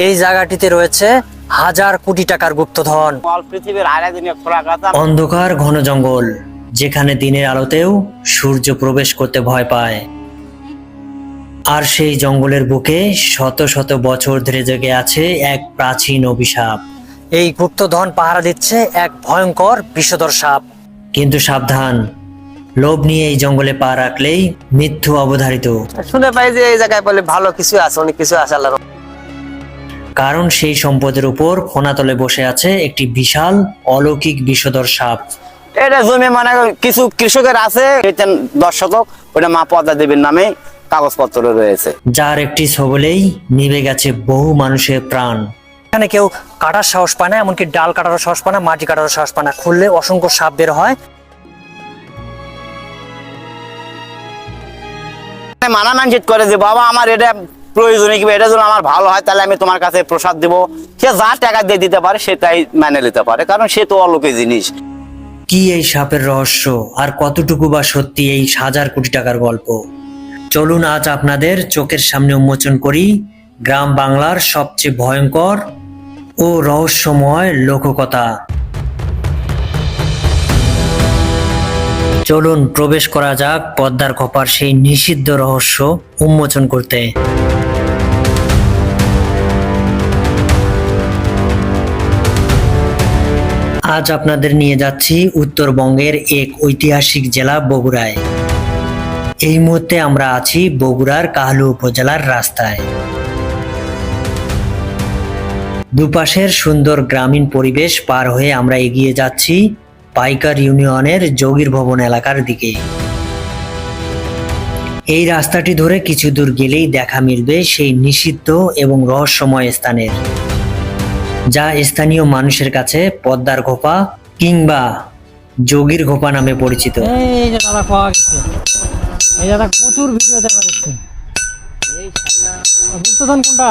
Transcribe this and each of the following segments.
এই জায়গাটিতে রয়েছে হাজার কোটি টাকার গুপ্তধন। পৃথিবীর অন্ধকার ঘন জঙ্গল, যেখানে দিনের আলোতেও সূর্য প্রবেশ করতে ভয় পায়। আর সেই জঙ্গলের বুকে শত শত বছর ধরে জেগে আছে এক প্রাচীন অভিশাপ। এই গুপ্তধন পাহারা দিচ্ছে এক ভয়ঙ্কর বিষধর সাপ। কিন্তু সাবধান, লোভ নিয়ে এই জঙ্গলে পা রাখলেই মৃত্যু অবধারিত। শুনে পাই যে এই জায়গায় বলে ভালো কিছু আছে, অনেক কিছু আছে আল্লাহর। কারণ সেই সম্পদের উপর কোনাতলে বসে আছে একটি বিশাল অলৌকিক বিষধর সাপ। এটা জমি মানে কিছু কৃষকের আছে 10 শতক, ওটা মা পদ্মা দেবীর নামে কাগজপত্র রয়েছে, যার একটি ছবলেই নিভে গেছে বহু মানুষের প্রাণ। এখানে কেউ কাটার সাহস পায় না, এমনকি ডাল কাটারও সাহস পায় না, মাটি কাটারও সাহস পায় না। খুললে অসংখ্য সাপ বের হয়। মানা মানসিক করে যে বাবা আমার এটা প্রয়োজনীয়, কিংবা এটা যদি আমার ভালো হয় তাহলে আমি তোমার কাছে প্রসাদ দিব। সে যা টাকা দিয়ে দিতে পারে সেটাই মেনে নিতে পারে, কারণ সে তো অলৌকিক জিনিস। কি এই সাপের রহস্য, আর কতটুকু বা সত্যি এই হাজার কোটি টাকার গল্প? চলুন আজ আপনাদের চোখের সামনে উন্মোচন করি গ্রাম বাংলার সবচেয়ে ভয়ঙ্কর ও রহস্যময় লোককথা। চলুন প্রবেশ করা যাক পদ্মার খোপার সেই নিষিদ্ধ রহস্য উন্মোচন করতে। আজ আপনাদের নিয়ে যাচ্ছি উত্তরবঙ্গের এক ঐতিহাসিক জেলা বগুড়ায়। এই মুহূর্তে আমরা আছি বগুড়ার কাহলু উপজেলার রাস্তায়। দুপাশের সুন্দর গ্রামীণ পরিবেশ পার হয়ে আমরা এগিয়ে যাচ্ছি পাইকার ইউনিয়নের যোগীর ভবন এলাকার দিকে। এই রাস্তাটি ধরে কিছু দূর গেলেই দেখা মিলবে সেই নিষিদ্ধ এবং রহস্যময় স্থানের, যা স্থানীয় মানুষের কাছে পদ্মার খোপা কিংবা যোগীর খোপা নামে পরিচিত। এই যে দাদা পাওয়া গেছে, এই দাদা প্রচুর ভিডিও দেখা যাচ্ছে। গুপ্তধন কোনটা?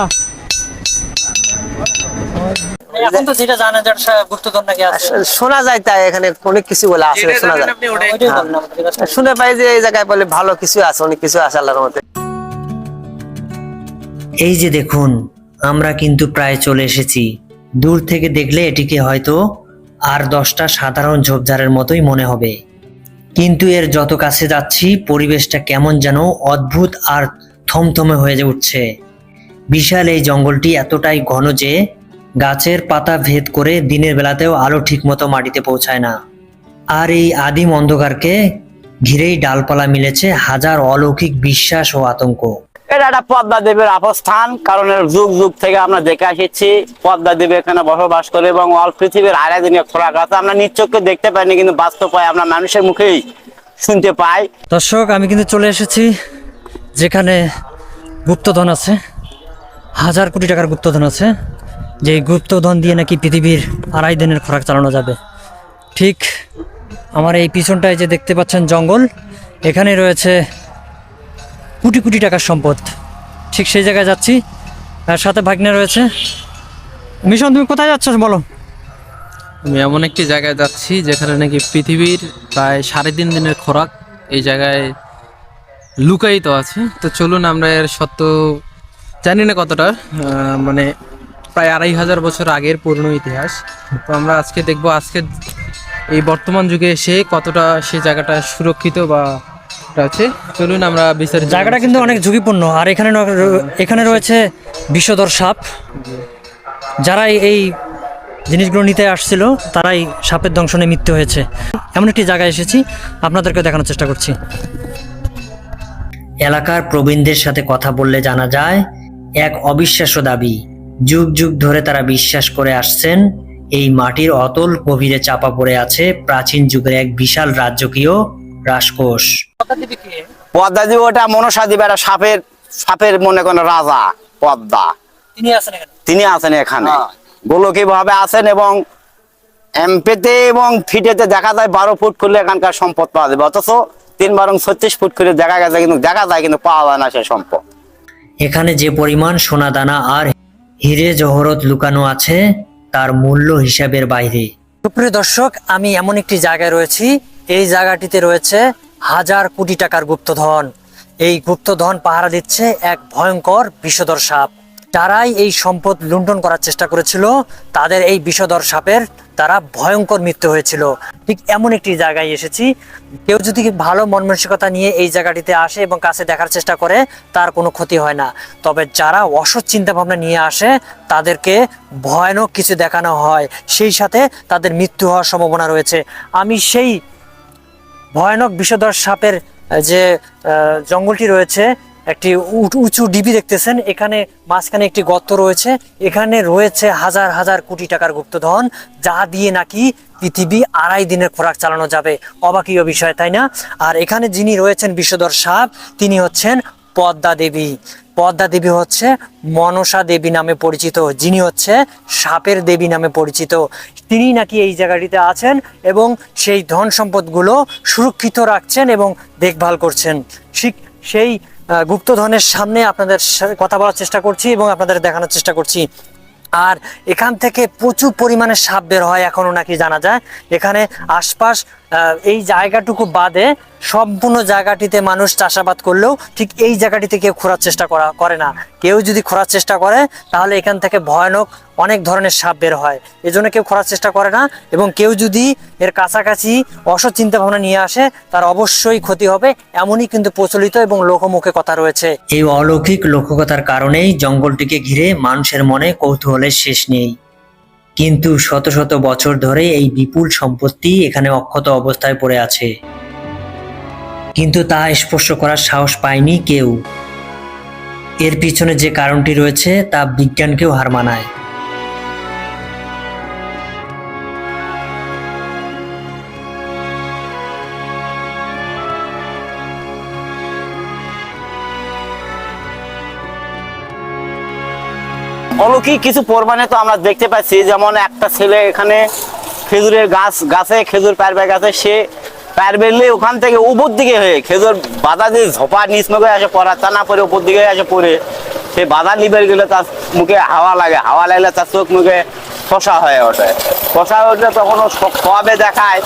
এখন তো যেটা জানা যায় গুপ্তধন নাকি আছে, শোনা যায়, তাই এখানে অনেক কিছু বলে আছে, শোনা যায়। শুনে পাই যে এই জায়গায় বলে ভালো কিছু আছে, অনেক কিছু আছে আল্লাহর মতে। এই যে দেখুন, আমরা কিন্তু প্রায় চলে এসেছি। দূর থেকে দেখলে এটিকে হয়তো আর 10টা সাধারণ ঝোপঝাড়ের মতোই মনে হবে, কিন্তু এর যত কাছে যাচ্ছি পরিবেশটা কেমন যেন অদ্ভুত আর থমথমে হয়ে উঠছে। বিশাল এই জঙ্গলটি এতটাই ঘন যে গাছের পাতা ভেদ করে দিনের বেলাতেও আলো ঠিক মতো মাটিতে পৌঁছায় না। আর এই আদিম অন্ধকারকে ঘিরেই ডালপালা মিলেছে হাজার অলৌকিক বিশ্বাস ও আতঙ্ক। এটা একটা পদ্মা দেবীর অবস্থান, কারণ এর যুগ যুগ থেকে আমরা দেখে এসেছি পদ্মা দেবী এখানে বসবাস করে, এবং অল পৃথিবীর আরেকদিন খোলা কথা আমরা নিজ চোখে দেখতে পাইনি, কিন্তু বাস্তব পাই আমরা মানুষের মুখেই শুনতে পাই। দর্শক, আমি কিন্তু চলে এসেছি যেখানে গুপ্তধন আছে, হাজার কোটি টাকার গুপ্তধন আছে, যে গুপ্তধন দিয়ে নাকি পৃথিবীর 2.5 দিনের খোরাক চালানো যাবে। ঠিক আমার এই পিছনটায় যে দেখতে পাচ্ছেন জঙ্গল, এখানে রয়েছে কোটি কোটি টাকার সম্পদ। ঠিক সেই জায়গায় যাচ্ছি, আর সাথে ভাগ্নে রয়েছে। মিশন, তুমি কোথায় যাচ্ছ বলো? আমি এমন একটি জায়গায় যাচ্ছি যেখানে নাকি পৃথিবীর প্রায় 3.5 দিনের খোরাক এই জায়গায় লুকায়িত আছে। তো চলুন আমরা এর সত্য জানি না কতটা, মানে প্রায় 2500 বছর আগের পুরনো ইতিহাস। তো আমরা আজকে দেখবো আজকে এই বর্তমান যুগে এসে কতটা সে জায়গাটা সুরক্ষিত বা আছে। চলুন আমরা বিস্তারিত। জায়গাটা কিন্তু অনেক ঝুঁকিপূর্ণ, আর এখানে রয়েছে বিষধর সাপ। যারা এই জিনিসগুলো নিতে আসছিল তারাই সাপের দংশনে মৃত্যু হয়েছে। এমন একটি জায়গায় এসেছি, আপনাদেরকে দেখানোর চেষ্টা করছি। এলাকার প্রবীণদের সাথে কথা বললে জানা যায় এক অবিশ্বাস্য দাবি। যুগ যুগ ধরে তারা বিশ্বাস করে আসছেন এই মাটির অতল গভীরে চাপা পড়ে আছে প্রাচীন যুগের এক বিশাল রাজকীয় রাজকোষ। পদ্মা দেবী ওটা মনসা দেবী, একটা সাপের মনে করেন রাজা পদ্মা, তিনি আছেন এখানে, গোলকীয় ভাবে আছেন, এবং এমপেতে এবং ফিটেতে দেখা যায় 12 ফুট করলে এখানকার সম্পদ পাওয়া যাবে, অথচ 3-36 ফুট করে দেখা যায়, কিন্তু পাওয়া যায় না সে সম্পদ। এখানে যে পরিমাণ সোনা দানা আর হিরে জহরত লুকানো আছে তার মূল্য হিসাবের বাইরে। সুপ্রিয় দর্শক, আমি এমন একটি জায়গায় রয়েছি, এই জায়গাটিতে রয়েছে হাজার কোটি টাকার গুপ্তধন। এই গুপ্তধন পাহারা দিচ্ছে এক ভয়ঙ্কর বিষধর সাপ। যারাই এই সম্পদ লুণ্ঠন করার চেষ্টা করেছিল তাদের এই বিষধর সাপের তারা ভয়ঙ্কর মৃত্যু হয়েছিল। ঠিক এমন একটি জায়গায় এসেছি, কেউ যদি ভালো মন মানসিকতা নিয়ে এই জায়গাটিতে আসে এবং কাছে দেখার চেষ্টা করে তার কোনো ক্ষতি হয় না। তবে যারা অসৎ চিন্তা ভাবনা নিয়ে আসে তাদেরকে ভয়ানক কিছু দেখানো হয়, সেই সাথে তাদের মৃত্যু হওয়ার সম্ভাবনা রয়েছে। আমি সেই ভয়ানক বিষধর সাপের যে জঙ্গলটি রয়েছে, একটি উঁচু ডিবি দেখতেছেন, এখানে মাঝখানে একটি গর্ত রয়েছে, এখানে রয়েছে হাজার হাজার কোটি টাকার গুপ্তধন, যা দিয়ে নাকি পৃথিবী 2.5 দিনের খোরাক চালানো যাবে। অবাকীয় বিষয়, তাই না? আর এখানে যিনি রয়েছেন বিষধর সাপ, তিনি হচ্ছেন পদ্মা দেবী। পদ্মা দেবী হচ্ছে মনসা দেবী নামে পরিচিত, যিনি হচ্ছে সাপের দেবী নামে পরিচিত। তিনি নাকি এই জায়গাটিতে আছেন এবং সেই ধন সম্পদগুলো সুরক্ষিত রাখছেন এবং দেখভাল করছেন। সেই গুপ্তধনের সামনে আপনাদের কথা বলার চেষ্টা করছি এবং আপনাদের দেখানোর চেষ্টা করছি। আর এখান থেকে প্রচুর পরিমাণে সাপ বের হয় এখনো নাকি জানা যায়। এখানে আশপাশ এই জায়গাটুকু বাদে সম্পূর্ণ জায়গাটিতে মানুষ চাষাবাদ করলেও ঠিক এই জায়গাটিতে কেউ খোঁড়ার চেষ্টা করে না। কেউ যদি খোঁড়ার চেষ্টা করে তাহলে এখান থেকে ভয়ানক অনেক ধরনের সাপ বের হয়, এজন্য কেউ খোঁড়ার চেষ্টা করে না। এবং কেউ যদি এর কাছাকাছি অসৎ চিন্তা ভাবনা নিয়ে আসে তার অবশ্যই ক্ষতি হবে, এমনই কিন্তু প্রচলিত এবং লোকমুখে কথা রয়েছে। এই অলৌকিক লোককথার কারণেই জঙ্গলটিকে ঘিরে মানুষের মনে কৌতূহলের শেষ নেই। কিন্তু শত শত বছর ধরে এই বিপুল সম্পত্তি এখানে অক্ষত অবস্থায় পড়ে আছে, কিন্তু তা স্পর্শ করার সাহস পায়নি কেউ। এর পিছনে যে কারণটি রয়েছে তা বিজ্ঞানকেও হার মানায়। অলৌকিক কিছু প্রমাণে তো আমরা দেখতে পাচ্ছি, যেমন একটা ছেলে এখানে খেজুরের গাছে খেজুর পারবে গাছে, সে পার বেরলে ওখান থেকে উপর দিকে হয়ে খেজুর বাধা দিয়ে ঝোপা নিচ মুখে আসে পড়া, তা না পরে উপর দিকে আসে পড়ে সে বাধা লিবের গেলে তার মুখে হাওয়া লাগে, হাওয়া লাগলে তার চোখ মুখে ফসা হয়ে ওঠে। ফসা উঠলে তখন সবে দেখায়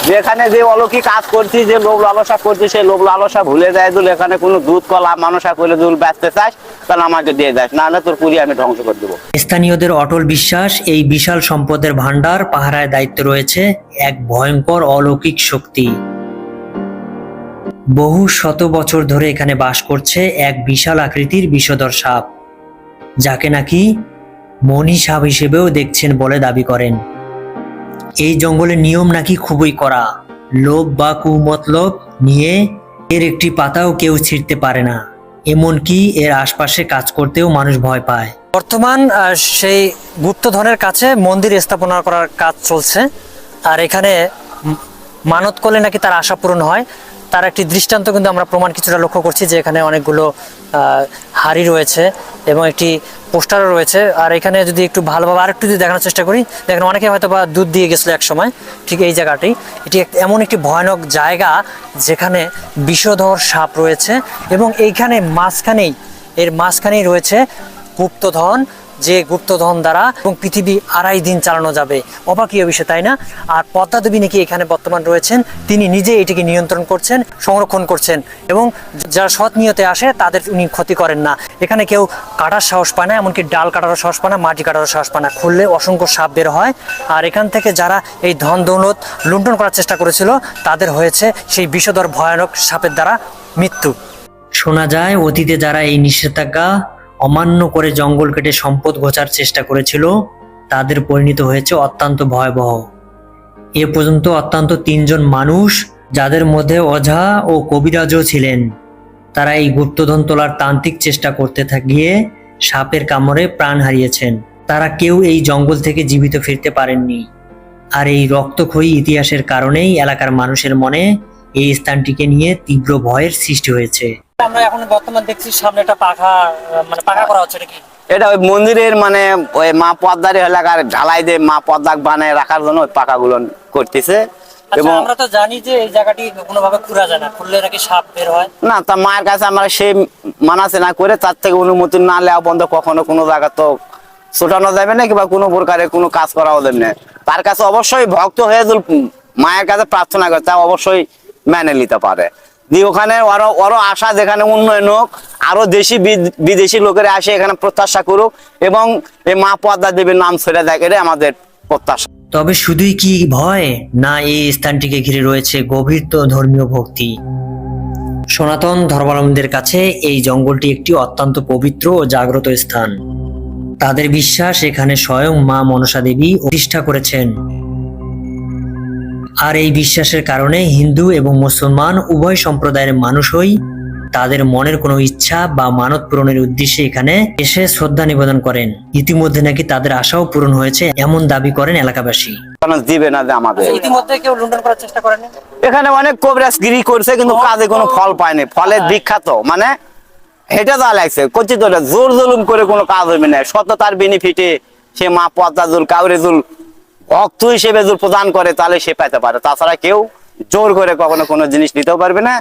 যে এখানে যে অলৌকিক কাজ করছি, যে লোভ লালসা করছি, সেই লোভ লালসা ভুলে যায়। দুল এখানে কোনো দুধ কলা মানুষা করে দুল বেচতে চাস তাহলে আমাকে দিয়ে যাস, নাহলে তোর পুরি আমি ধ্বংস করে দেবো। স্থানীয়দের অটল বিশ্বাস, এই বিশাল সম্পদের ভান্ডার পাহারায় দায়িত্ব রয়েছে এক ভয়ঙ্কর অলৌকিক শক্তি। বহু শত বছর ধরে এখানে বাস করছে এক বিশাল আকৃতির বিষধর সাপ, যাকে নাকি মণি সাপ হিসেবেও দেখছেন বলে দাবি করেন। এই জঙ্গলের নিয়ম নাকি খুবই কড়া, লোভ বা কুমতলব নিয়ে এর একটি পাতাও কেউ ছিঁড়তে পারে না, এমনকি এর আশপাশে কাজ করতেও মানুষ ভয় পায়। বর্তমান সেই গুপ্তধনের কাছে মন্দির স্থাপনা করার কাজ চলছে, আর এখানে মানত করলে নাকি তার আশা পূরণ হয়। তার একটি দৃষ্টান্ত কিন্তু আমরা প্রমাণ কিছুটা লক্ষ্য করছি, যে এখানে অনেকগুলো হাড়ি রয়েছে এবং একটি পোস্টারও রয়েছে। আর এখানে যদি একটু ভালোভাবে আরেকটু যদি দেখানোর চেষ্টা করি, দেখেন অনেকে হয়তো বা দুধ দিয়ে গেছিলো এক সময়, ঠিক এই জায়গাটি। এটি এমন একটি ভয়ানক জায়গা যেখানে বিষধর সাপ রয়েছে এবং এইখানে মাঝখানেই রয়েছে গুপ্তধন, যে গুপ্তধন দ্বারা এবং পৃথিবী 2.5 দিন চালানো যাবে। অবাকীয় বিষয়, তাই না? আর পদ্মা দেবী নাকি এখানে বর্তমান রয়েছেন, তিনি নিজে এটিকে নিয়ন্ত্রণ করছেন, সংরক্ষণ করছেন এবং যারা সৎ নিয়তে আসে তাদের উনি ক্ষতি করেন না। এখানে কেউ কাটার সাহস পায় না, এমনকি ডাল কাটারও সাহস পায় না, মাটি কাটারও সাহস পায় না, খুললে অসংখ্য সাপ বের হয়। আর এখান থেকে যারা এই ধন দৌলত লুণ্ঠন করার চেষ্টা করেছিল তাদের হয়েছে সেই বিষধর ভয়ানক সাপের দ্বারা মৃত্যু। শোনা যায় অতীতে যারা এই নিষেধাজ্ঞা অমান্য করে জঙ্গল কেটে সম্পদ গোছার চেষ্টা করেছিল তাদের পরিণত হয়েছে অত্যন্ত ভয়াবহ। এ পর্যন্ত অত্যন্ত 3 জন মানুষ, যাদের মধ্যে ওঝা ও কবিরাজও ছিলেন, তারা এই গুপ্তধন তোলার তান্ত্রিক চেষ্টা করতে গিয়ে সাপের কামড়ে প্রাণ হারিয়েছেন। তারা কেউ এই জঙ্গল থেকে জীবিত ফিরতে পারেননি। আর এই রক্তক্ষয়ী ইতিহাসের কারণেই এলাকার মানুষের মনে এই স্থানটিকে নিয়ে তীব্র ভয়ের সৃষ্টি হয়েছে। আমরা এখন বর্তমান দেখছি সামনে একটা পাখা করা হচ্ছে, এটা কি? এটা ওই মন্দিরের ওই মা পদ্মার এলাকার ঢালাই দিয়ে মা পদ্মা বানায় রাখার জন্য ওই পাকাগুলো করতেছে। এবং আমরা তো জানি যে এই জায়গাটি কোনোভাবে খুঁড়া যায় না, খুললে নাকি সাপ বের হয়। না, তা মায়ের কাছে আমরা সেই মানাছে না করে তার থেকে অনুমতি না নেওয়া বন্ধ কখনো কোনো জায়গা তো ছোটানো যাবে না, কিংবা কোনো প্রকারের কোনো কাজ করাও যাবে না। তার কাছে অবশ্যই ভক্ত হয়ে মায়ের কাছে প্রার্থনা করে তা অবশ্যই মেনে নিতে পারে। দিয়ে ওখানে ওরও আশা যেখানে উন্নয়ন হোক, আরো দেশি বিদেশি লোকেরা আসে এখানে প্রত্যাশা করুক এবং এই মা পদ্মা দেবীর নাম ছেড়ে দেয়, এটাই আমাদের প্রত্যাশা। তবে শুধুই কি ভয়, না এই স্থানটিকে ঘিরে রয়েছে গভীর ধর্মীয় ভক্তি। সনাতন ধর্মাবলম্বীদের কাছে এই জঙ্গলটি একটি অত্যন্ত পবিত্র ও জাগ্রত স্থান। তাদের বিশ্বাস এখানে স্বয়ং মা মনসা দেবী প্রতিষ্ঠা করেছেন। আর এই বিশ্বাসের কারণে হিন্দু এবং মুসলমান উভয় সম্প্রদায়ের মানুষই তাদের মনের কোনো ইচ্ছা বা মানত পূরণের উদ্দেশ্যে এখানে এসে শ্রদ্ধা নিবেদন করেন। ইতিমধ্যে নাকি তাদের আশাও পূরণ হয়েছে, এমন দাবি করেন এলাকাবাসী। দিবে না যে আমাদের ইতিমধ্যে কেউ লুণ্ঠন করার চেষ্টা করেনি? এখানে অনেক কবিরাজগিরি করছে কিন্তু কাজে কোনো ফল পায়নি। ফলের বিখ্যাত মানে এটা যা লাগছে কচিত জোর জুলুম করে কোনো কাজ হইবে না। সততার বেনিফিটে সে মা পদ্মা জুল কাউরে জুল ভক্ত হিসেবে জুল প্রদান করে, তাহলে সে পাইতে পারে। তাছাড়া কেউ জোর করে কখনো কোনো জিনিস নিতেও পারবে না।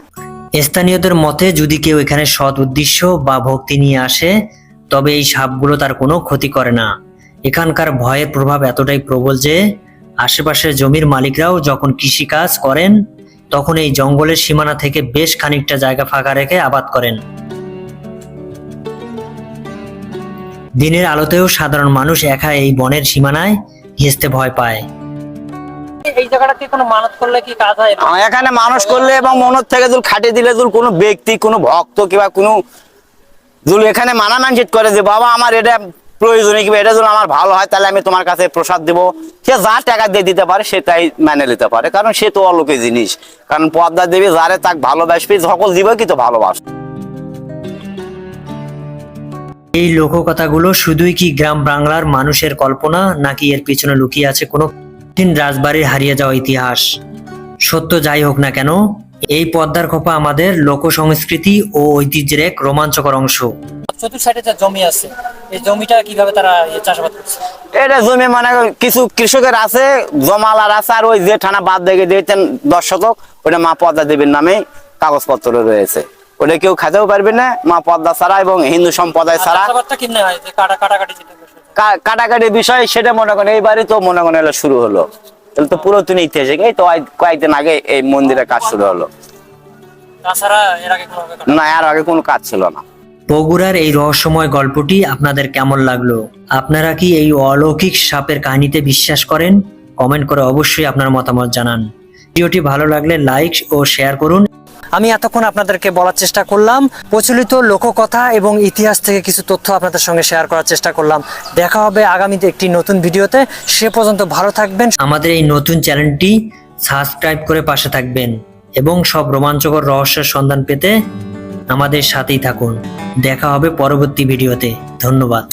স্থানীয়দের মতে যদি কেউ এখানে সৎ উদ্দেশ্য বা ভক্তি নিয়ে আসে, তবে এই সাপগুলো তার কোনো ক্ষতি করে না। এখানকার ভয়ের প্রভাব এতটাই প্রবল যে আশেপাশের জমির মালিকরাও যখন কৃষিকাজ করেন তখন এই জঙ্গলের সীমানা থেকে বেশ খানিকটা জায়গা ফাঁকা রেখে আবাদ করেন। দিনের আলোতেও সাধারণ মানুষ একা এই বনের সীমানায় ঘেঁষতে ভয় পায়। এই জায়গাটাতে কোনো মানত করলে কি কাজ হয়? এখানে মানুষ করলে এবং মনের থেকে জুল খাটিয়ে দিলে জুল কোনো ব্যক্তি, কোনো ভক্ত কিংবা কোনো জুল এখানে মানা মানসিক করে যে বাবা আমার এটা প্রয়োজনীয় কিংবা এটা যদি আমার ভালো হয় তাহলে আমি তোমার কাছে প্রসাদ দেবো, সে যা টাকা দিয়ে দিতে পারে সেটাই মেনে নিতে পারে, কারণ সে তো অলৌকিক জিনিস। কারণ পদ্মা দেবী যারে তাক ভালোবাসবে, সকল জীবই কিন্তু ভালোবাসে। এই লোককথাগুলো শুধুই কি গ্রাম বাংলার মানুষের কল্পনা, নাকি এর পিছনে লুকিয়ে আছে কোনো প্রাচীন রাজবাড়ির হারিয়ে যাওয়া ইতিহাস? সত্য যাই হোক না কেন, এই পদ্মার খোপা আমাদের লোক সংস্কৃতি ও ঐতিহ্যের এক রোমাঞ্চকর অংশ। চতুর্থ সাইডে যে জমি আছে, এই জমিটা কিভাবে তারা চাষাবাদ করছে? এটা জমি মানে কিছু কৃষকের আছে, জমালার আছে, আর ওই যে ঠানা বাদ দেখে দিয়েছেন 10 শতক, ওটা মা পদ্মা দেবীর নামে কাগজপত্র রয়েছে। ওটা কেউ খেতেও পারবে না মা পদ্মা ছাড়া এবং হিন্দু সম্প্রদায় ছাড়া। চাষাবাদটা কেমনে হয়, যে কাটাকাটি যেটা কাটাকাটি বিষয় সেটা মনে করেন এইবারই তো মনে করেন এলো শুরু হলো। তাহলে তো পুরাতন ইতিহাসে এই তো কয়েকদিন আগে এই মন্দিরের কাজ শুরু হলো। তাছাড়া এর আগে কোনো না, এর আগে কোনো কাজ ছিল না। বগুড়ার এই রহস্যময় গল্পটি আপনাদের কেমন লাগলো? আপনারা কি এই অলৌকিক সাপের কাহিনীতে বিশ্বাস করেন? কমেন্ট করে অবশ্যই আপনার মতামত জানান। ভিডিওটি ভালো লাগলে লাইক ও শেয়ার করুন। আমি এতক্ষণ আপনাদেরকে বলার চেষ্টা করলাম প্রচলিত লোককথা এবং ইতিহাস থেকে কিছু তথ্য আপনাদের সঙ্গে শেয়ার করার চেষ্টা করলাম। দেখা হবে আগামীতে একটি নতুন ভিডিওতে। সে পর্যন্ত ভালো থাকবেন। আমাদের এই নতুন চ্যানেলটি সাবস্ক্রাইব করে পাশে থাকবেন এবং সব রোমাঞ্চকর রহস্যের সন্ধান পেতে আমাদের সাথেই থাকুন। দেখা হবে পরবর্তী ভিডিওতে। ধন্যবাদ।